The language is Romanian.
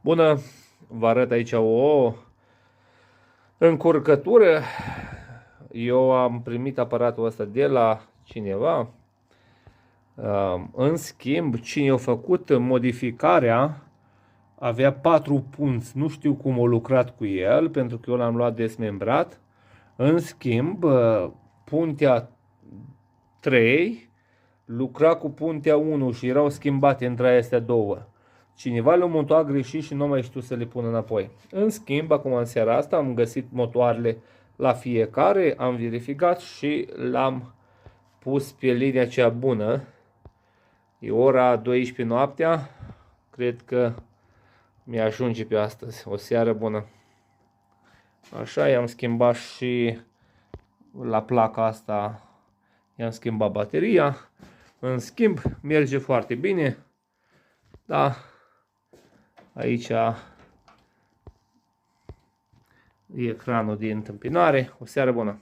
Bună, vă arăt aici o încurcătură. Eu am primit aparatul ăsta de la cineva. În schimb, cine a făcut modificarea avea 4 punți. Nu știu cum a lucrat cu el, pentru că eu l-am luat desmembrat. În schimb, puntea 3 lucra cu puntea 1 și erau schimbate între acestea două. Cineva le-a montat greșit și nu mai știu să le pun înapoi. În schimb, acum în seara asta am găsit motoarele la fiecare, am verificat și l-am pus pe linia cea bună. E ora 12 noaptea, cred că mi-ajunge pe astăzi. O seară bună. Așa, i-am schimbat și la placa asta, i-am schimbat bateria. În schimb, merge foarte bine. Da, aici e ecranul de întâmpinare. O seară bună!